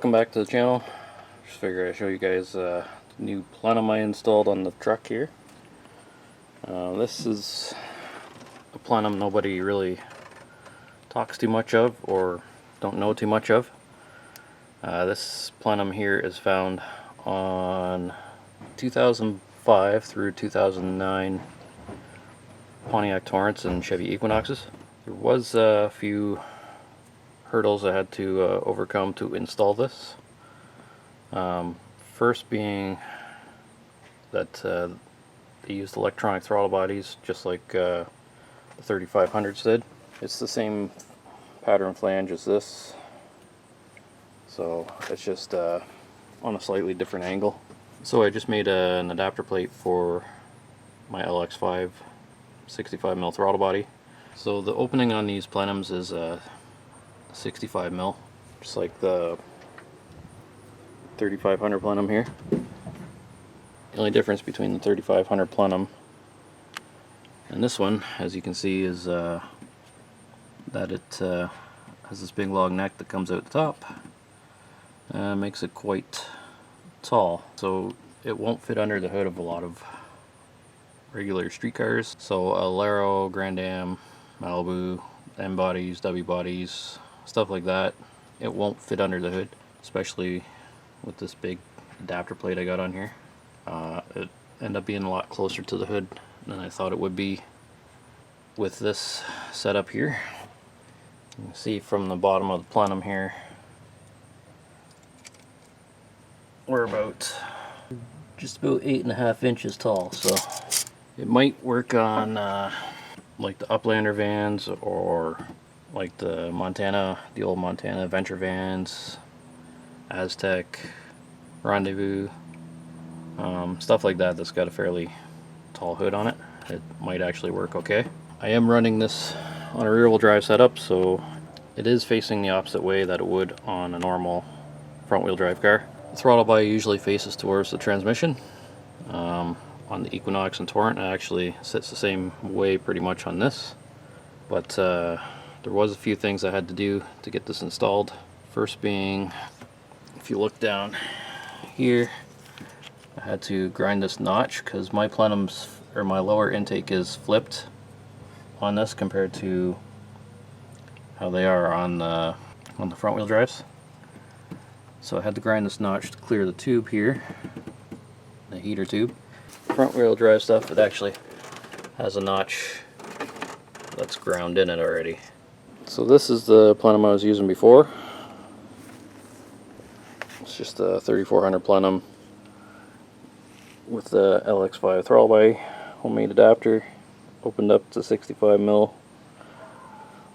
welcome back to the channel. Just figured I'd show you guys the new plenum I installed on the truck here. This is a plenum nobody really talks too much of or don't know too much of. This plenum here is found on 2005 through 2009 Pontiac Torrents and Chevy Equinoxes. There was a few hurdles I had to overcome to install this. First being that they used electronic throttle bodies just like the 3500s did. It's the same pattern flange as this, so it's just on a slightly different angle. So I just made an adapter plate for my LX5 65mm throttle body. So the opening on these plenums is 65mm, just like the 3500 plenum here. The only difference between the 3500 plenum and this one, as you can see, is that it has this big long neck that comes out the top. Makes it quite tall, so it won't fit under the hood of a lot of regular street cars. So Alero, Grand Am, Malibu, M bodies, W bodies, stuff like that, it won't fit under the hood, especially with this big adapter plate I got on here. It ended up being a lot closer to the hood than I thought it would be with this setup here. You can see from the bottom of the plenum here, we're just about 8.5 inches tall, so it might work on like the Uplander vans, or like the old Montana Venture vans, Aztec, Rendezvous, stuff like that that's got a fairly tall hood on it. It might actually work okay. I am running this on a rear-wheel drive setup, so it is facing the opposite way that it would on a normal front-wheel drive car. The throttle body usually faces towards the transmission. On the Equinox and Torrent, it actually sits the same way pretty much on this. But there was a few things I had to do to get this installed. First being, if you look down here, I had to grind this notch because my plenums, or my lower intake, is flipped on this compared to how they are on the front wheel drives. So I had to grind this notch to clear the tube here, the heater tube. Front wheel drive stuff, it actually has a notch that's ground in it already. So this is the plenum I was using before. It's just a 3400 plenum with the LX5 throttle body, homemade adapter, opened up to 65mm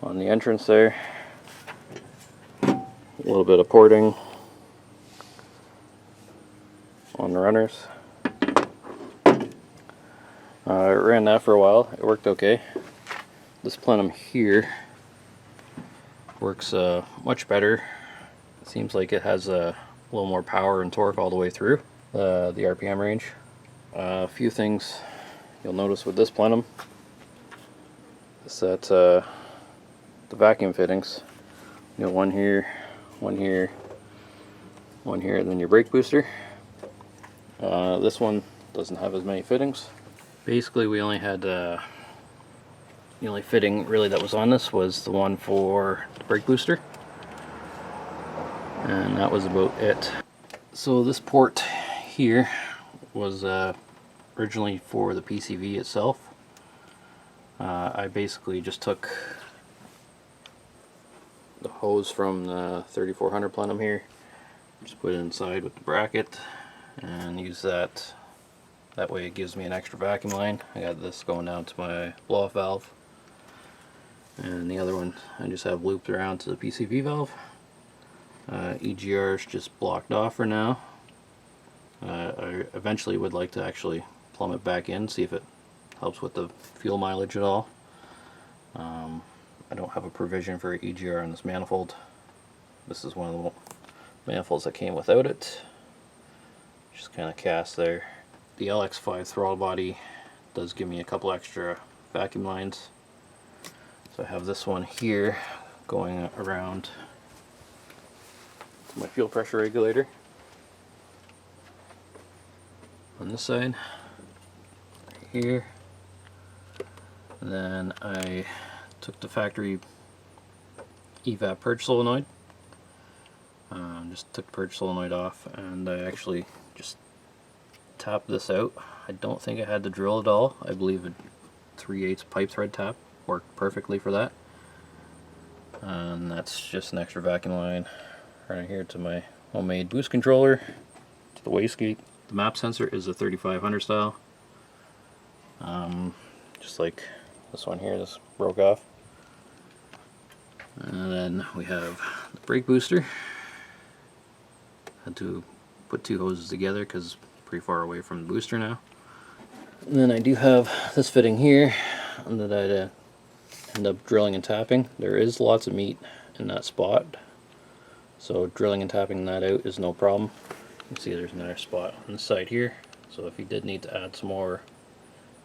on the entrance there. A little bit of porting on the runners. I ran that for a while. It worked okay. This plenum here works much better. It seems like it has a little more power and torque all the way through the RPM range. A few things you'll notice with this plenum is that the vacuum fittings, you know, one here, one here, one here, and then your brake booster. This one doesn't have as many fittings. Basically, we only had the only fitting really that was on this was the one for the brake booster, and that was about it. So this port here was originally for the PCV itself. I basically just took the hose from the 3400 plenum here, just put it inside with the bracket and use that. That way it gives me an extra vacuum line. I got this going down to my blow-off valve, and the other one I just have looped around to the PCV valve. EGR is just blocked off for now. I eventually would like to actually plumb it back in, see if it helps with the fuel mileage at all. I don't have a provision for EGR on this manifold. This is one of the manifolds that came without it. Just kind of cast there. The LX5 throttle body does give me a couple extra vacuum lines. So I have this one here going around It's my fuel pressure regulator. On this side, right here. And then I took the factory evap purge solenoid. Just took the purge solenoid off, and I actually just tapped this out. I don't think I had to drill it all. I believe a 3/8 pipe thread tap worked perfectly for that. And that's just an extra vacuum line right here to my homemade boost controller, to the wastegate. The map sensor is a 3500 style. Just like this one here, this broke off. And then we have the brake booster. Had to put two hoses together because it's pretty far away from the booster now. And then I do have this fitting here that I'd end up drilling and tapping. There is lots of meat in that spot, so drilling and tapping that out is no problem. You can see there's another spot on the side here, so if you did need to add some more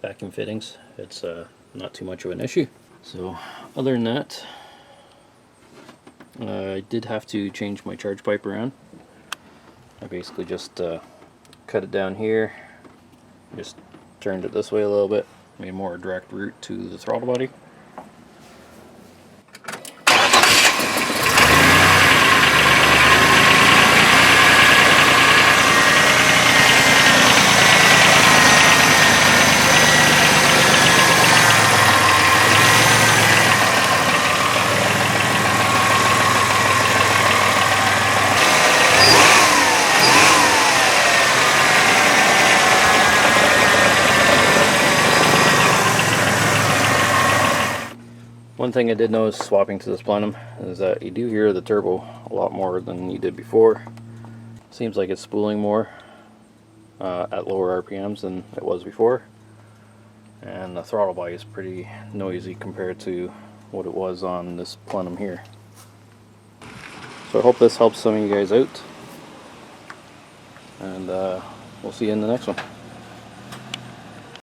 vacuum fittings, it's not too much of an issue. So other than that, I did have to change my charge pipe around. I basically just cut it down here, just turned it this way a little bit, made a more direct route to the throttle body. One thing I did notice swapping to this plenum is that you do hear the turbo a lot more than you did before. Seems like it's spooling more at lower RPMs than it was before, and the throttle body is pretty noisy compared to what it was on this plenum here. So I hope this helps some of you guys out, and we'll see you in the next one.